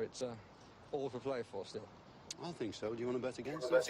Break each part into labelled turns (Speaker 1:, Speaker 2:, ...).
Speaker 1: it's all for play for still.
Speaker 2: I think so. Do you want to bet against us?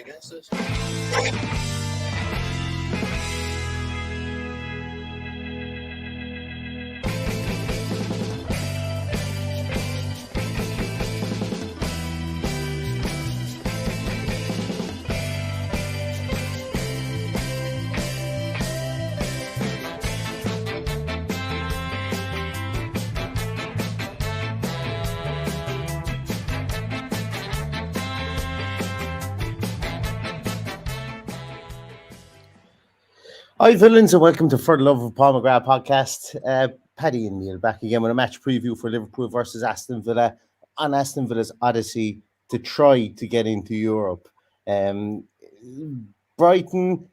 Speaker 3: Hi, villains, and welcome to For the Love of Paul McGrath podcast. Paddy and Neil back again with a match preview for Liverpool versus Aston Villa on Aston Villa's Odyssey to try to get into Europe. Brighton,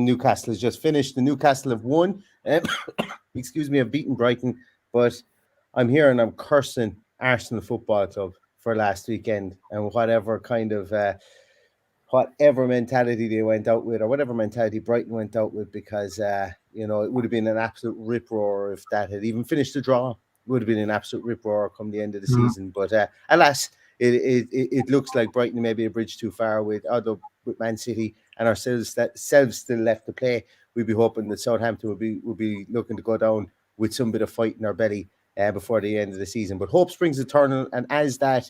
Speaker 3: Newcastle has just finished. The Newcastle have won. Have beaten Brighton, but I'm here and I'm cursing Arsenal Football Club for last weekend and whatever mentality they went out with, or whatever mentality Brighton went out with, because it would have been an absolute rip-roar if that had even finished the draw. It would have been an absolute rip-roar come the end of the season. But alas, it looks like Brighton may be a bridge too far with Man City and ourselves still left to play. We'd be hoping that Southampton would be looking to go down with some bit of fight in our belly before the end of the season. But hope springs eternal, and as that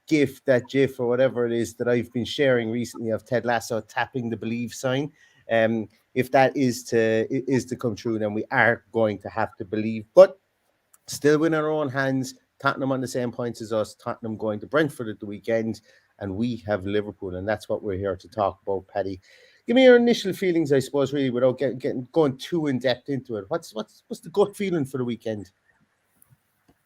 Speaker 3: GIF or whatever it is that I've been sharing recently of Ted Lasso tapping the believe sign, if that is to come true, then we are going to have to believe. But still in our own hands, Tottenham on the same points as us, Tottenham going to Brentford at the weekend, and we have Liverpool, and that's what we're here to talk about. Paddy, give me your initial feelings, I suppose, really, without going too in depth into it. What's the gut feeling for the weekend?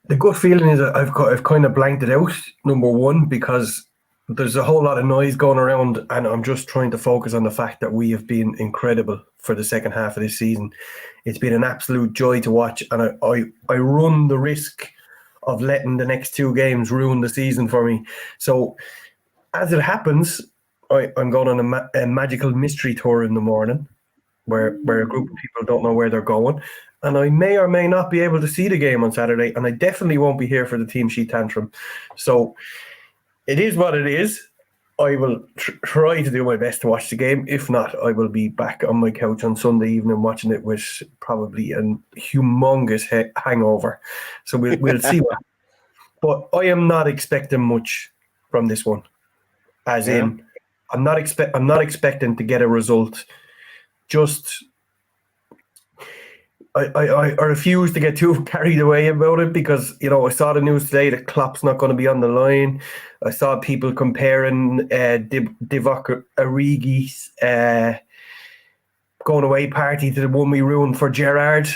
Speaker 4: The gut feeling is that I've kind of blanked it out, number one, because there's a whole lot of noise going around, and I'm just trying to focus on the fact that we have been incredible for the second half of this season. It's been an absolute joy to watch, and I run the risk of letting the next two games ruin the season for me. So as it happens, I'm going on a magical mystery tour in the morning where a group of people don't know where they're going. And I may or may not be able to see the game on Saturday, and I definitely won't be here for the team sheet tantrum. So it is what it is. I will try to do my best to watch the game. If not, I will be back on my couch on Sunday evening watching it with probably a humongous hangover. So we'll see what. But I am not expecting much from this one. As in, I'm not expecting to get a result. Just I refuse to get too carried away about it, because I saw the news today that Klopp's not going to be on the line. I saw people comparing Divock Origi's going away party to the one we ruined for Gerrard.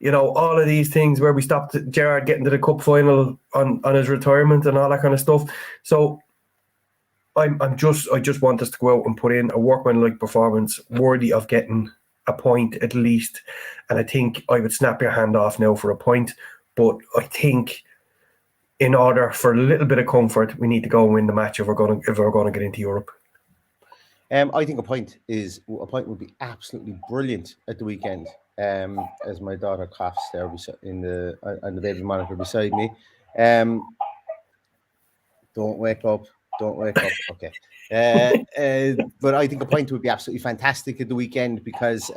Speaker 4: All of these things where we stopped Gerrard getting to the cup final on his retirement and all that kind of stuff. So I just want us to go out and put in a workmanlike performance worthy of getting a point at least. And I think I would snap your hand off now for a point. But I think in order for a little bit of comfort, we need to go and win the match if we're going to get into Europe.
Speaker 3: I think a point would be absolutely brilliant at the weekend. As my daughter coughs there on the baby monitor beside me. Don't wake up. Okay. But I think a point would be absolutely fantastic at the weekend, because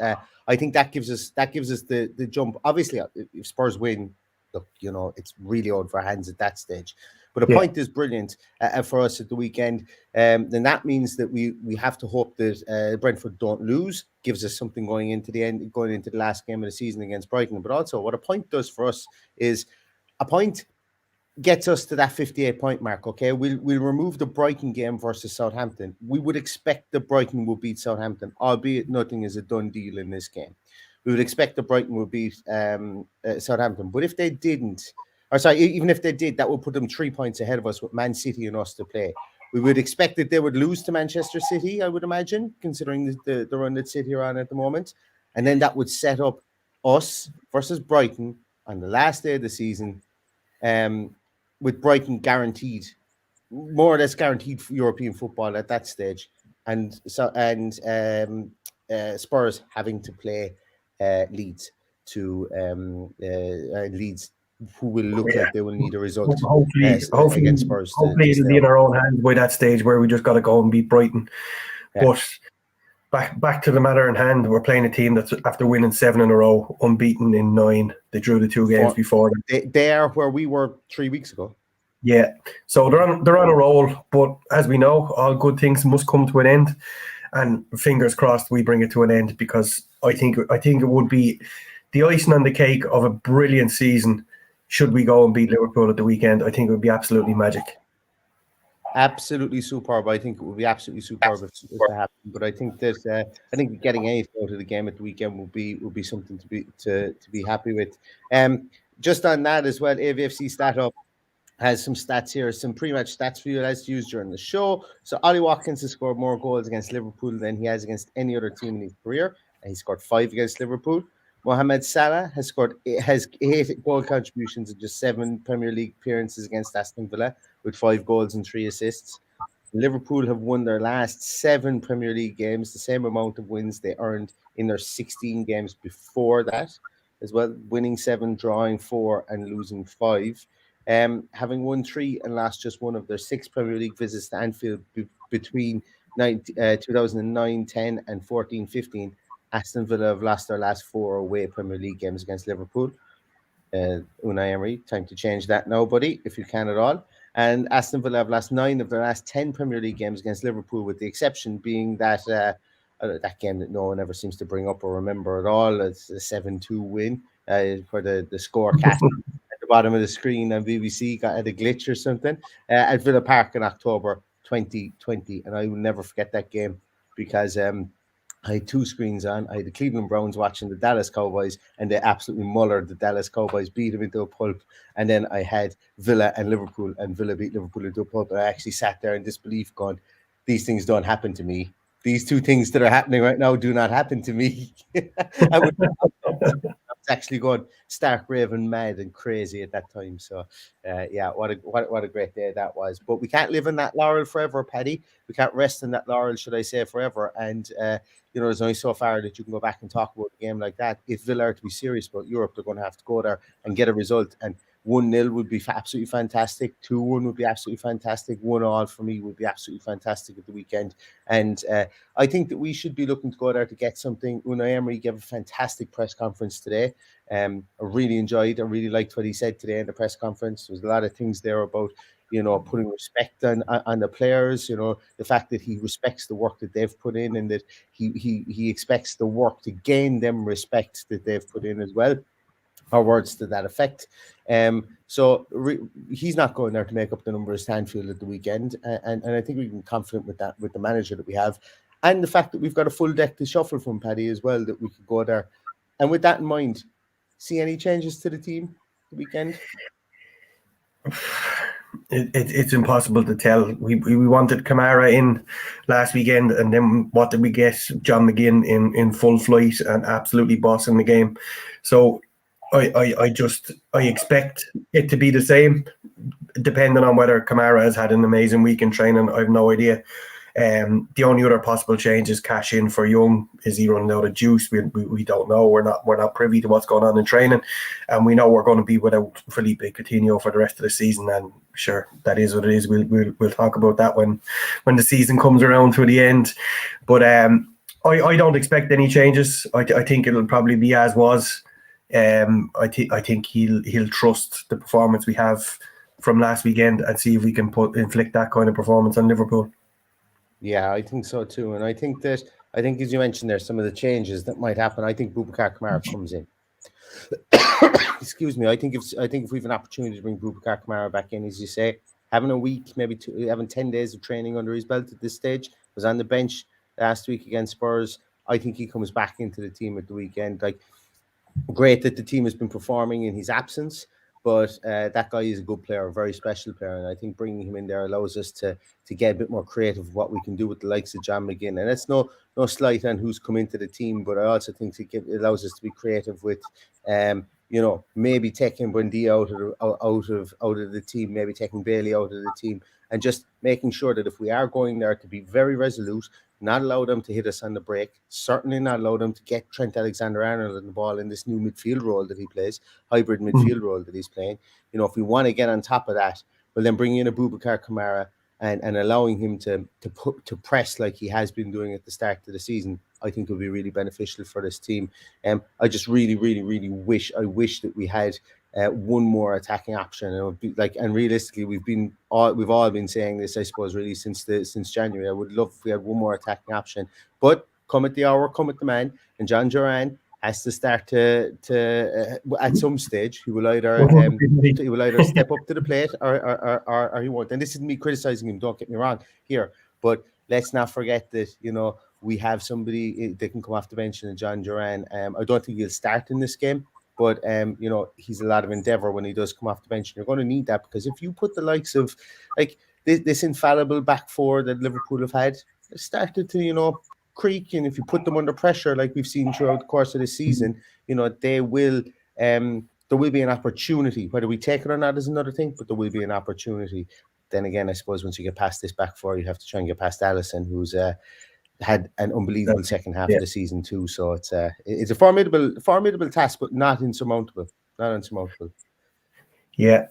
Speaker 3: I think that gives us the jump. Obviously, if Spurs win, look, it's really out of our hands at that stage. But a point is brilliant for us at the weekend. Then that means that we have to hope that Brentford don't lose. Gives us something going into the last game of the season against Brighton. But also, what a point does for us is a point gets us to that 58-point mark. Okay, we'll remove the Brighton game versus Southampton. We would expect that Brighton will beat Southampton, albeit nothing is a done deal in this game. We would expect that Brighton will beat Southampton, but if they didn't, even if they did, that would put them 3 points ahead of us with Man City and us to play. We would expect that they would lose to Manchester City, I would imagine, considering the run that City are on at the moment, and then that would set up us versus Brighton on the last day of the season. With Brighton more or less guaranteed European football at that stage, and Spurs having to play Leeds. Leeds, who will look like they will need a result
Speaker 4: Hopefully,
Speaker 3: against Spurs.
Speaker 4: Hopefully it'll be in our own hands by that stage where we just got to go and beat Brighton. Yeah. But back to the matter in hand, we're playing a team that's after winning 7 in a row, unbeaten in 9. They drew the 2 games before.
Speaker 3: They are where we were 3 weeks ago.
Speaker 4: Yeah, so they're on a roll. But as we know, all good things must come to an end, and fingers crossed we bring it to an end, because I think it would be the icing on the cake of a brilliant season. Should we go and beat Liverpool at the weekend, I think it would be absolutely magic.
Speaker 3: Absolutely superb. I think it would be absolutely superb if it happened. But I think that getting anything out of the game at the weekend will be something to be happy with. Just on that as well, AVFC Stat Up has some stats here, some pre-match stats for you as to use during the show. So Ollie Watkins has scored more goals against Liverpool than he has against any other team in his career, and he scored 5 against Liverpool. Mohamed Salah has 8 goal contributions in just 7 Premier League appearances against Aston Villa, with 5 goals and 3 assists. Liverpool have won their last 7 Premier League games, the same amount of wins they earned in their 16 games before that, as well, winning 7, drawing 4, and losing 5. Having won 3 and lost just 1 of their 6 Premier League visits to Anfield between 2009-10 and 14-15, Aston Villa have lost their last 4 away Premier League games against Liverpool. Unai Emery, time to change that now, buddy, if you can at all. And Aston Villa have lost 9 of their last 10 Premier League games against Liverpool, with the exception being that game that no one ever seems to bring up or remember at all. It's a 7-2 win for the score cast at the bottom of the screen on BBC got a glitch or something at Villa Park in October 2020. And I will never forget that game, because I had 2 screens on. I had the Cleveland Browns watching the Dallas Cowboys, and they absolutely mullered the Dallas Cowboys, beat them into a pulp. And then I had Villa and Liverpool, and Villa beat Liverpool into a pulp. And I actually sat there in disbelief going, these things don't happen to me. These 2 things that are happening right now do not happen to me. I was actually going stark raving mad and crazy at that time. So what a great day that was. But we can't live in that laurel forever, Paddy. We can't rest in that laurel, should I say, forever. And there's only so far that you can go back and talk about a game like that. If Villa are to be serious about Europe, they're going to have to go there and get a result. And 1-0 would be absolutely fantastic. 2-1 would be absolutely fantastic. 1-1 for me would be absolutely fantastic at the weekend. And I think that we should be looking to go there to get something. Unai Emery gave a fantastic press conference today. I really liked what he said today in the press conference. There was a lot of things there about, putting respect on the players, the fact that he respects the work that they've put in, and that he expects the work to gain them respect that they've put in as well. Or words to that effect. He's not going there to make up the numbers to Anfield at the weekend. And I think we can be confident with that, with the manager that we have. And the fact that we've got a full deck to shuffle from, Paddy, as well, that we could go there. And with that in mind, see any changes to the team the weekend?
Speaker 4: It's impossible to tell. We wanted Kamara in last weekend, and then what did we get? John McGinn in full flight and absolutely bossing the game. So I expect it to be the same, depending on whether Kamara has had an amazing week in training. I have no idea. The only other possible change is cash in for Young. Is he running out of juice? We don't know. We're not privy to what's going on in training, and we know we're going to be without Felipe Coutinho for the rest of the season. And sure, that is what it is. We'll talk about that when the season comes around to the end. But I don't expect any changes. I think it'll probably be as was. I think he'll trust the performance we have from last weekend and see if we can inflict that kind of performance on Liverpool. Yeah,
Speaker 3: I think so too. And I think as you mentioned, there's some of the changes that might happen. I think Boubacar Kamara comes in. Excuse me. I think if we have an opportunity to bring Boubacar Kamara back in, as you say, having a week, maybe 2, having 10 days of training under his belt at this stage, was on the bench last week against Spurs. I think he comes back into the team at the weekend. Great that the team has been performing in his absence, but that guy is a good player, a very special player, and I think bringing him in there allows us to get a bit more creative with what we can do with the likes of John McGinn. And it's no slight on who's come into the team, but I also think it allows us to be creative with, maybe taking Buendia out of the team, maybe taking Bailey out of the team, and just making sure that if we are going there to be very resolute, not allow them to hit us on the break, certainly not allow them to get Trent Alexander-Arnold on the ball in this new midfield role that he plays, hybrid midfield role that he's playing. If we want to get on top of that, well, then bring in a Boubacar Kamara and allowing him to press like he has been doing at the start of the season, I think will be really beneficial for this team. I just really, really, really wish that we had one more attacking option. And it would be and realistically, we've all been saying this, I suppose, really since January. I would love if we had one more attacking option, but come at the hour, come at the man, and John Duran has to start to at some stage. He will either step up to the plate or he won't. And this isn't me criticizing him. Don't get me wrong here, but let's not forget that we have somebody that can come off the bench in John Duran. I don't think he'll start in this game, but he's a lot of endeavour when he does come off the bench. And you're going to need that, because if you put the likes of this infallible back four that Liverpool have had, it started to creak, and if you put them under pressure like we've seen throughout the course of the season, there will be an opportunity. Whether we take it or not is another thing, but there will be an opportunity. Then again, I suppose once you get past this back four, you have to try and get past Alisson, who's had an unbelievable second half of the season too. So it's a formidable task, but not insurmountable. Yeah.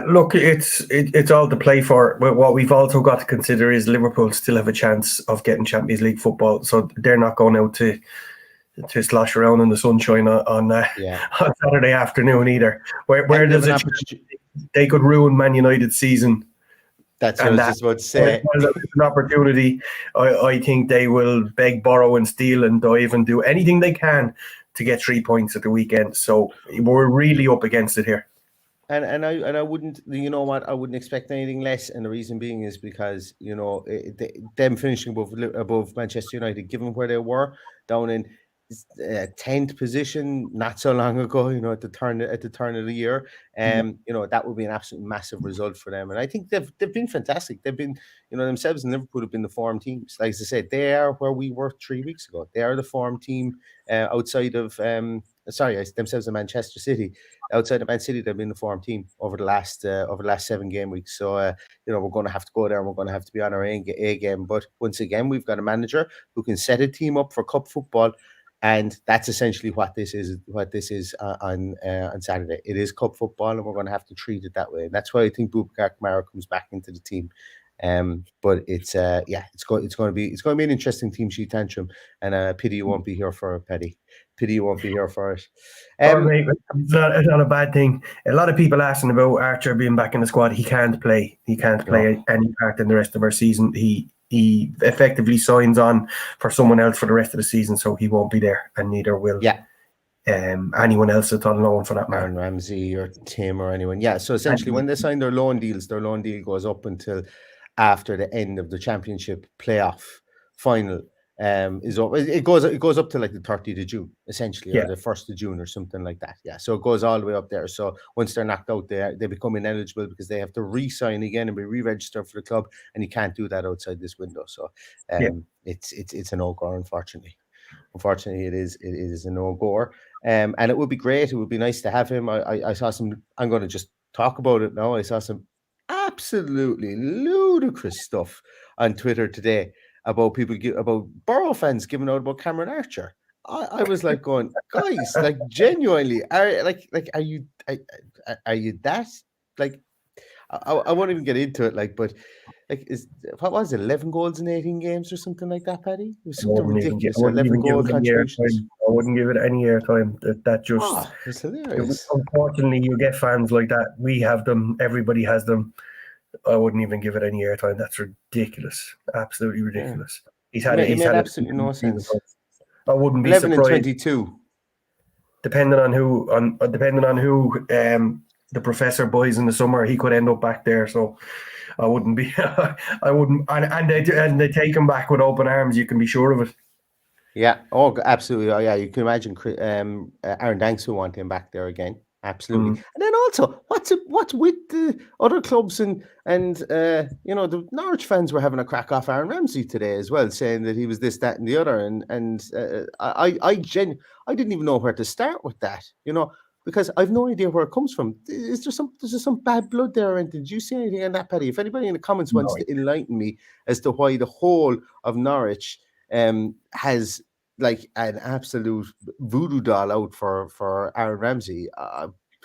Speaker 4: Look, it's all to play for. But what we've also got to consider is Liverpool still have a chance of getting Champions League football, so they're not going out to slosh around in the sunshine on Saturday afternoon either. Where there's a chance they could ruin Man United's season.
Speaker 3: That's what I was just about to say.
Speaker 4: There's an opportunity. I think they will beg, borrow, and steal and dive and do anything they can to get 3 points at the weekend. So we're really up against it here.
Speaker 3: And I wouldn't, I wouldn't expect anything less. And the reason being is because, them finishing above Manchester United, given where they were down in 10th position not so long ago, at the turn of the year, that would be an absolute massive result for them. And I think they've been fantastic. They've been, themselves and Liverpool have been the form teams. Like I said, they are where we were 3 weeks ago. They are the form team outside of themselves and Manchester City. Outside of Man City, they've been the form team over the last 7 game weeks. So we're going to have to go there and we're going to have to be on our A game. But once again, we've got a manager who can set a team up for cup football. And that's essentially what this is. On Saturday, it is cup football, and we're going to have to treat it that way. And that's why I think Boubacar Kamara comes back into the team. But it's going to be an interesting team sheet tantrum, and pity you won't be here for it, Paddy. Pity you won't be here for it.
Speaker 4: It's not a bad thing. A lot of people asking about Archer being back in the squad. He can't play. He can't play any part in the rest of our season. He effectively signs on for someone else for the rest of the season, so he won't be there, and neither will anyone else that's on loan for that matter.
Speaker 3: Aaron Ramsey or Tim or anyone. Yeah, so essentially when they sign their loan deal goes up until after the end of the championship playoff final is over. It goes up to like the 30th of June, essentially, or the 1st of June or something like that. Yeah, so it goes all the way up there. So once they're knocked out, they become ineligible because they have to re-sign again and be re-registered for the club, and you can't do that outside this window. So it's a no-go, unfortunately. Unfortunately, it is a no-go. And it would be great. It would be nice to have him. I saw some. I'm going to just talk about it now. I saw some absolutely ludicrous stuff on Twitter today about Borough fans giving out about Cameron Archer. I was like going, guys, like genuinely, are you that like? I won't even get into it, like, but like, what was it, 11 goals in 18 games or something like that, Paddy? It was something ridiculous. 11 goal contributions.
Speaker 4: I wouldn't give it any airtime. That just
Speaker 3: it's hilarious.
Speaker 4: Unfortunately, you get fans like that. We have them. Everybody has them. I wouldn't even give it any airtime. That's ridiculous. Absolutely ridiculous.
Speaker 3: Yeah. He's had absolutely no sense.
Speaker 4: I wouldn't be
Speaker 3: 11
Speaker 4: surprised.
Speaker 3: 22.
Speaker 4: Depending on who the professor buys in the summer, he could end up back there. So I wouldn't be. I wouldn't. And they take him back with open arms. You can be sure of it.
Speaker 3: Yeah. Oh, absolutely. Oh, yeah. You can imagine Aaron Danks will want him back there again. Absolutely. And then also, what's with the other clubs and the Norwich fans were having a crack off Aaron Ramsey today as well, saying that he was this, that, and the other. And I didn't even know where to start with that, because I've no idea where it comes from. Is there some bad blood there? And did you see anything on that, Paddy? If anybody in the comments wants to enlighten me as to why the whole of Norwich has like an absolute voodoo doll out for Aaron Ramsey.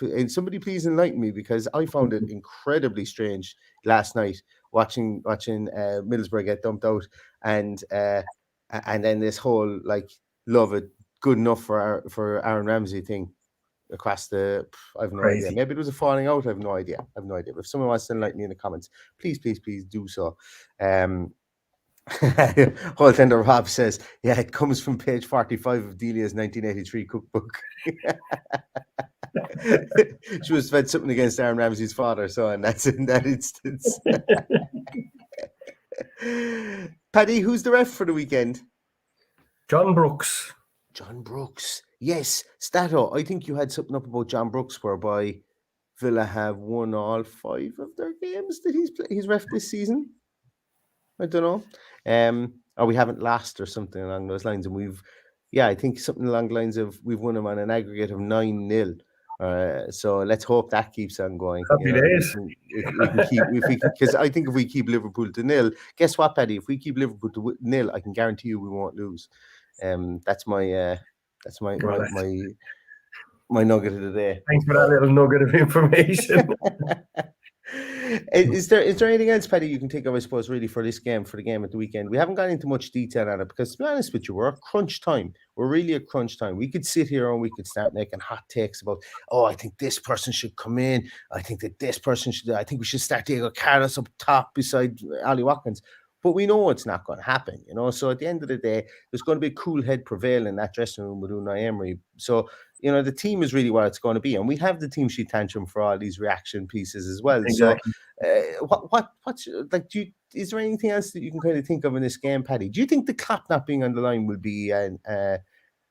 Speaker 3: And somebody please enlighten me, because I found it incredibly strange last night watching Middlesbrough get dumped out, and then this whole like love it good enough for Aaron Ramsey thing across the. I have no idea. Maybe it was a falling out. I have no idea. But if someone wants to enlighten me in the comments, please do so. Tender Rob says, yeah, it comes from page 45 of Delia's 1983 cookbook. She was fed something against Aaron Ramsey's father, so and that's in that instance. Paddy, who's the ref for the weekend?
Speaker 4: John Brooks.
Speaker 3: Yes, Stato. I think you had something up about John Brooks, whereby Villa have won all 5 of their games that he's ref this season. I don't know. Or we haven't lost or something along those lines. And I think something along the lines of we've won them on an aggregate of 9-0. So let's hope that keeps on going.
Speaker 4: Happy days.
Speaker 3: Because I think if we keep Liverpool to 0, guess what, Paddy? If we keep Liverpool to 0, I can guarantee you we won't lose. That's my nugget of the day.
Speaker 4: Thanks for that little nugget of information.
Speaker 3: Is there anything else, Paddy, you can think of, I suppose, really for the game at the weekend? We haven't gone into much detail on it because, to be honest with you, we're at crunch time. We're really at crunch time. We could sit here and we could start making hot takes about, I think this person should come in. I think that this person should. I think we should start Diego Carlos up top beside Ali Watkins. But we know it's not going to happen, So at the end of the day, there's going to be a cool head prevail in that dressing room with Unai Emery. So, the team is really what it's going to be. And we have the team sheet tantrum for all these reaction pieces as well.
Speaker 4: Exactly.
Speaker 3: So is there anything else that you can kind of think of in this game, Paddy? Do you think the Klopp not being on the line will be will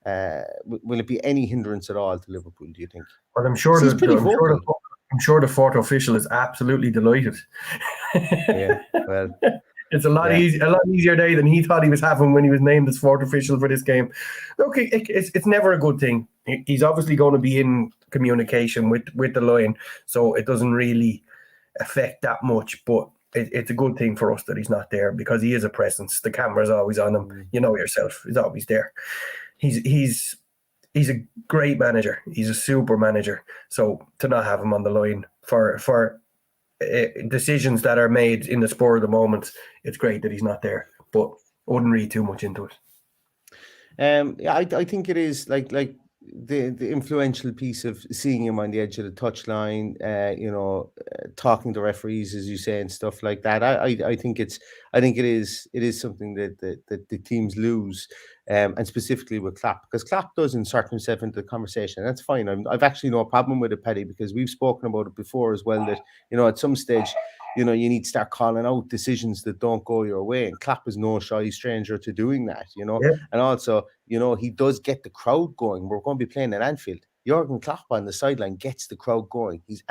Speaker 3: it be any hindrance at all to Liverpool, do you think?
Speaker 4: Well, I'm sure the fourth official is absolutely delighted.
Speaker 3: Yeah, well,
Speaker 4: it's a lot easier day than he thought he was having when he was named as fourth official for this game. Okay, it's never a good thing. He's obviously going to be in communication with the line, so it doesn't really affect that much. But it's a good thing for us that he's not there, because he is a presence. The camera's always on him. You know yourself, he's always there. He's a great manager. He's a super manager. So to not have him on the line for decisions that are made in the spur of the moment, it's great that he's not there, but I wouldn't read too much into it.
Speaker 3: I think it is like the influential piece of seeing him on the edge of the touchline, talking to referees, as you say, and stuff like that. I think it is something that the teams lose, and specifically with Klopp, because Klopp does insert himself into the conversation. That's fine. I've actually no problem with it, Paddy, because we've spoken about it before as well, that at some stage, you need to start calling out decisions that don't go your way. And Klopp is no shy stranger to doing that,
Speaker 4: Yeah.
Speaker 3: And also, he does get the crowd going. We're going to be playing at Anfield. Jurgen Klopp on the sideline gets the crowd going. He's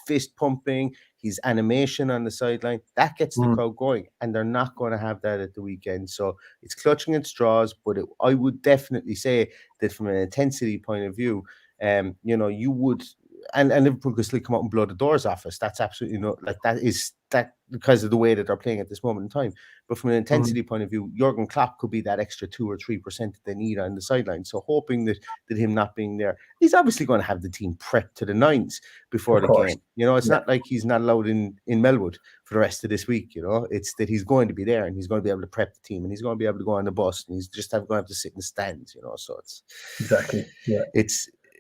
Speaker 3: fist pumping, his animation on the sideline, that gets the crowd going. And they're not going to have that at the weekend. So it's clutching at straws, but I would definitely say that from an intensity point of view, you would. And Liverpool could still come out and blow the doors off us. That's absolutely not that because of the way that they're playing at this moment in time. But from an intensity point of view, Jurgen Klopp could be that extra 2 or 3% that they need on the sideline. So hoping that him not being there, he's obviously going to have the team prepped to the nines before the game. It's not like he's not allowed in Melwood for the rest of this week. It's that he's going to be there and he's going to be able to prep the team and he's going to be able to go on the bus and he's just going to have to sit in the stands. So it's
Speaker 4: exactly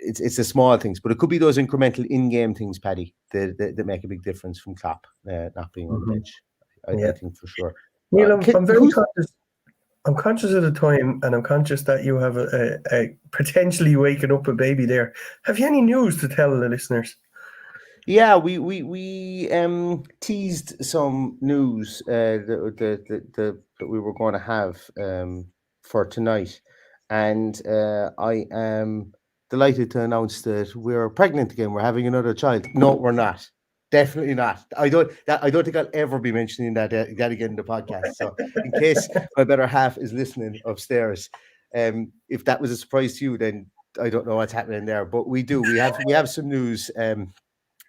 Speaker 3: It's the small things, but it could be those incremental in-game things, Paddy, that make a big difference from Klopp not being on the bench. I think for sure.
Speaker 4: Neil, I'm very conscious. I'm conscious of the time, and I'm conscious that you have a potentially waking up a baby there. Have you any news to tell the listeners?
Speaker 3: Yeah, we teased some news that we were going to have for tonight, and I am delighted to announce that we're pregnant again. We're having another child. No, we're not. Definitely not. I don't think I'll ever be mentioning that again in the podcast. So in case my better half is listening upstairs, if that was a surprise to you, then I don't know what's happening there. But we do. We have some news.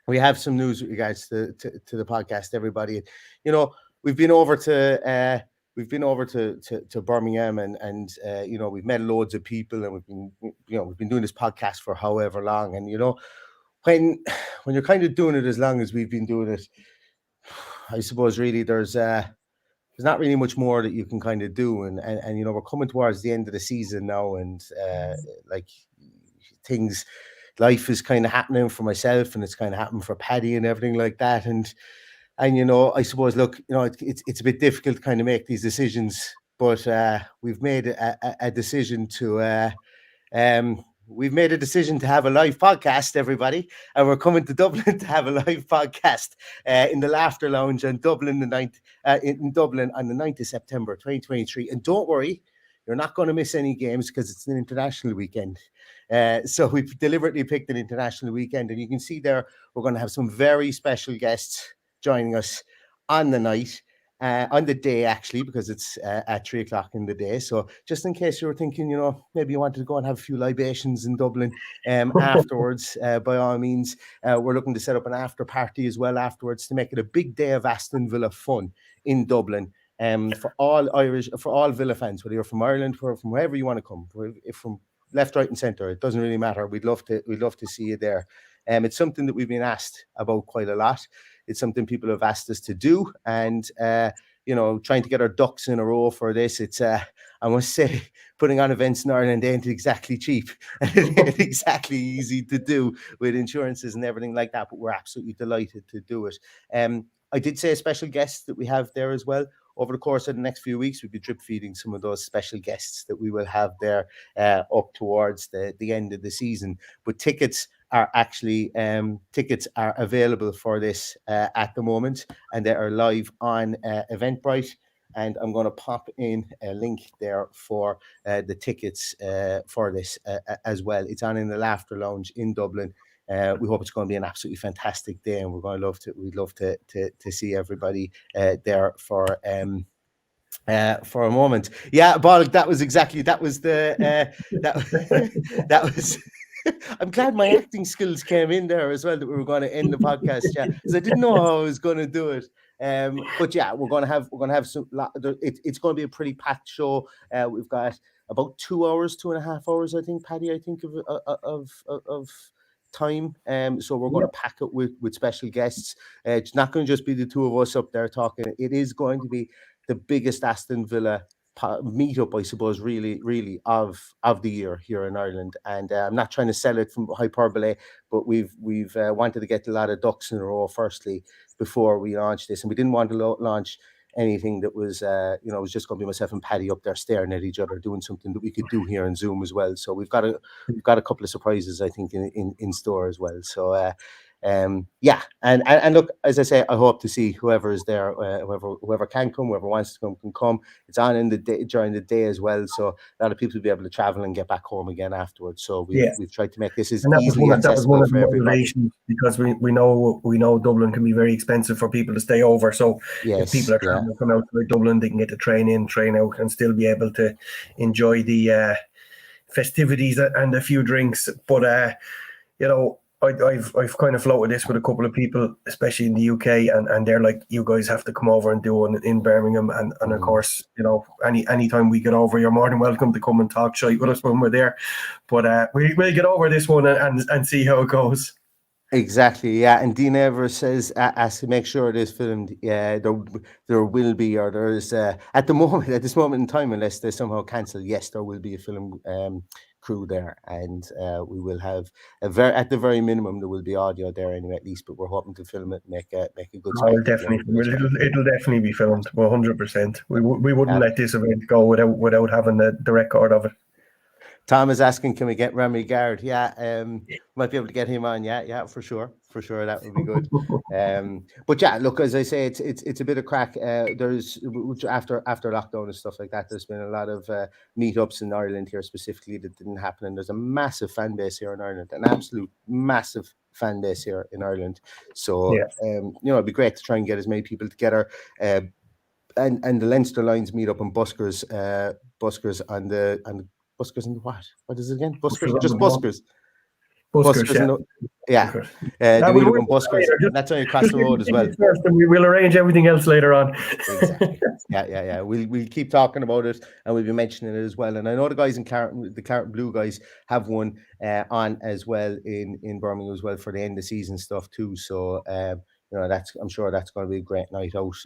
Speaker 3: We have some news with regards to the podcast, everybody. We've been over to we've been over to Birmingham, and you know, we've met loads of people, and we've been doing this podcast for however long, and you know, when you're kind of doing it as long as we've been doing it, I suppose really there's not really much more that you can kind of do, and you know, we're coming towards the end of the season now, and like life is kind of happening for myself, and it's kind of happening for Paddy and everything like that, and you know, I suppose, look, you know, it's a bit difficult to kind of make these decisions, but we've made a decision to we've made a decision to have a live podcast, everybody, and we're coming to Dublin to have a live podcast in the Laughter Lounge in Dublin in Dublin on the 9th of September 2023. And don't worry, you're not going to miss any games because it's an international weekend. So we've deliberately picked an international weekend, and you can see there we're going to have some very special guests joining us on the night, on the day actually, because it's at 3 o'clock in the day. So just in case you were thinking, you know, maybe you wanted to go and have a few libations in Dublin afterwards, by all means, we're looking to set up an after party as well afterwards to make it a big day of Aston Villa fun in Dublin. For all Villa fans, whether you're from Ireland or from wherever you want to come, if from left, right, and centre, it doesn't really matter. We'd love to see you there. It's something that we've been asked about quite a lot. It's something people have asked us to do, and you know, trying to get our ducks in a row for this. It's I must say, putting on events in Ireland ain't exactly cheap. It ain't exactly easy to do with insurances and everything like that. But we're absolutely delighted to do it. I did say a special guest that we have there as well. Over the course of the next few weeks, we'll be drip feeding some of those special guests that we will have there up towards the end of the season. But tickets are available for this at the moment, and they are live on Eventbrite. And I'm going to pop in a link there for the tickets for this as well. It's on in the Laughter Lounge in Dublin. We hope it's going to be an absolutely fantastic day, and we'd love to see everybody there for a moment. Yeah, Bollock, that was I'm glad my acting skills came in there as well, that we were going to end the podcast, yeah, because I didn't know how I was going to do it. But yeah, we're going to have some. It's going to be a pretty packed show. We've got about 2.5 hours, I think, Paddy. I think of time. So we're going to pack it with special guests. It's not going to just be the two of us up there talking. It is going to be the biggest Aston Villa meetup, I suppose, really of the year here in Ireland. And I'm not trying to sell it from hyperbole, but we've wanted to get a lot of ducks in a row firstly before we launch this, and we didn't want to launch anything that was it was just going to be myself and Paddy up there staring at each other, doing something that we could do here on Zoom as well. So we've got a couple of surprises, I think, in store as well. So yeah, and look, as I say, I hope to see whoever is there, whoever can come, whoever wants to come can come. It's on in the day, during the day as well, so a lot of people will be able to travel and get back home again afterwards. So we've tried to make this as easily accessible for everybody.
Speaker 4: Because we know Dublin can be very expensive for people to stay over. So if people are trying to come out to Dublin, they can get the train in, train out, and still be able to enjoy the festivities and a few drinks. But you know, I've kind of floated this with a couple of people, especially in the UK, and they're like, you guys have to come over and do one in Birmingham, and of course, you know, anytime we get over, you're more than welcome to come and talk shite with us when we're there. But we'll get over this one and see how it goes.
Speaker 3: Exactly, yeah. And Dean Evers says, as to make sure it is filmed, yeah, there will be, or there is at this moment in time, unless they somehow cancel, yes, there will be a film crew there, and we will have at the very minimum there will be audio there anyway, at least. But we're hoping to film it, make a good.
Speaker 4: It'll definitely be filmed 100%. We wouldn't let this event go without having the record of it.
Speaker 3: Tom is asking, can we get Remy Gard? Yeah, might be able to get him on. Yeah, for sure, that would be good. But yeah, look, as I say, it's a bit of crack. There's after lockdown and stuff like that, there's been a lot of meetups in Ireland here specifically that didn't happen, and there's a massive fan base here in Ireland, an absolute massive fan base here in Ireland. So you know, it'd be great to try and get as many people together. And the Leinster Lions meet up in Buskers on the Buskers and what? What is it again? Buskers, just Buskers.
Speaker 4: Buskers, yeah.
Speaker 3: Yeah, the Wheeler Buskers. That's only across the road as well.
Speaker 4: First, and we will arrange everything else later on.
Speaker 3: Exactly. Yeah. We'll keep talking about it, and we'll be mentioning it as well. And I know the guys in Clarendon, the Clarendon Blue guys, have one on as well in Birmingham as well for the end of season stuff too. So I'm sure that's going to be a great night out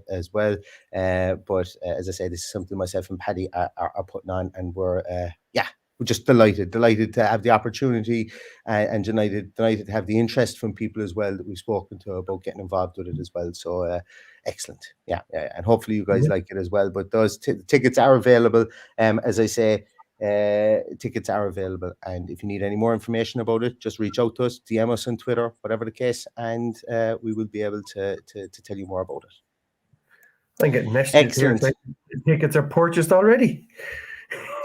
Speaker 3: as well. But as I say, this is something myself and Paddy are putting on, and we're just delighted to have the opportunity and delighted to have the interest from people as well that we've spoken to about getting involved with it as well. So excellent. Yeah. And hopefully you guys like it as well. But those tickets are available. As I say, tickets are available. And if you need any more information about it, just reach out to us, DM us on Twitter, whatever the case, and we will be able to tell you more about it.
Speaker 4: I'm getting messages here. Tickets are purchased already.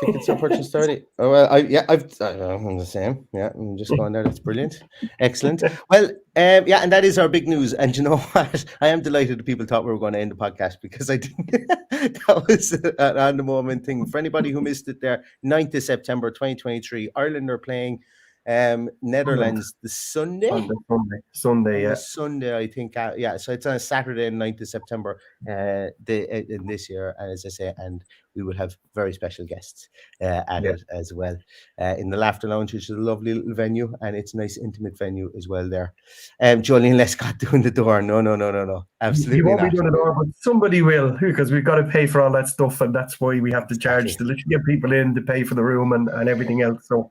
Speaker 3: Tickets are purchased already. Oh well, I'm the same. Yeah, I'm just going there. That's brilliant, excellent. Well, and that is our big news. And you know what? I am delighted that people thought we were going to end the podcast, because I didn't. That was an on the moment thing. For anybody who missed it, there, 9th of September, 2023, Ireland are playing Netherlands the Sunday.
Speaker 4: On the Sunday, yeah.
Speaker 3: Sunday, I think. So it's on a Saturday, 9th of September, in this year, as I say, and we will have very special guests at it as well. In the Laughter Lounge, which is a lovely little venue, and it's a nice intimate venue as well there. Jolene Lescott doing the door. No. Absolutely
Speaker 4: you won't
Speaker 3: not.
Speaker 4: be doing the door, but somebody will, because we've got to pay for all that stuff, and that's why we have to charge to literally get people in to pay for the room and everything else. So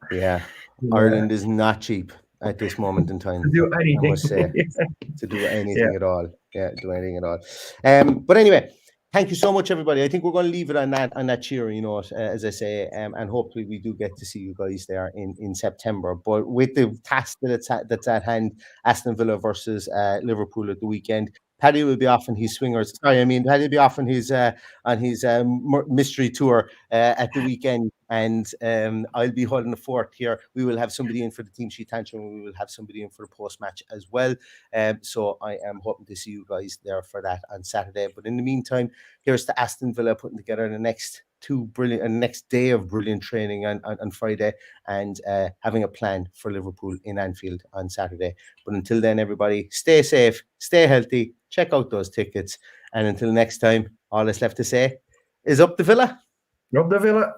Speaker 3: Ireland is not cheap at this moment in time.
Speaker 4: To do anything.
Speaker 3: I must say, to do anything at all. Yeah, do anything at all. But anyway, thank you so much, everybody. I think we're going to leave it on that cheery note, as I say, and hopefully we do get to see you guys there in September. But with the task that's at hand, Aston Villa versus Liverpool at the weekend, Paddy will be off on his swingers. Paddy will be off on his mystery tour at the weekend, and I'll be holding the fort here. We will have somebody in for the team sheet tantrum. We will have somebody in for the post match as well. So I am hoping to see you guys there for that on Saturday. But in the meantime, here's to Aston Villa putting together the next next day of brilliant training on Friday, and having a plan for Liverpool in Anfield on Saturday. But until then, everybody, stay safe, stay healthy, check out those tickets, and until next time, all that's left to say is up the Villa.
Speaker 4: Up the Villa.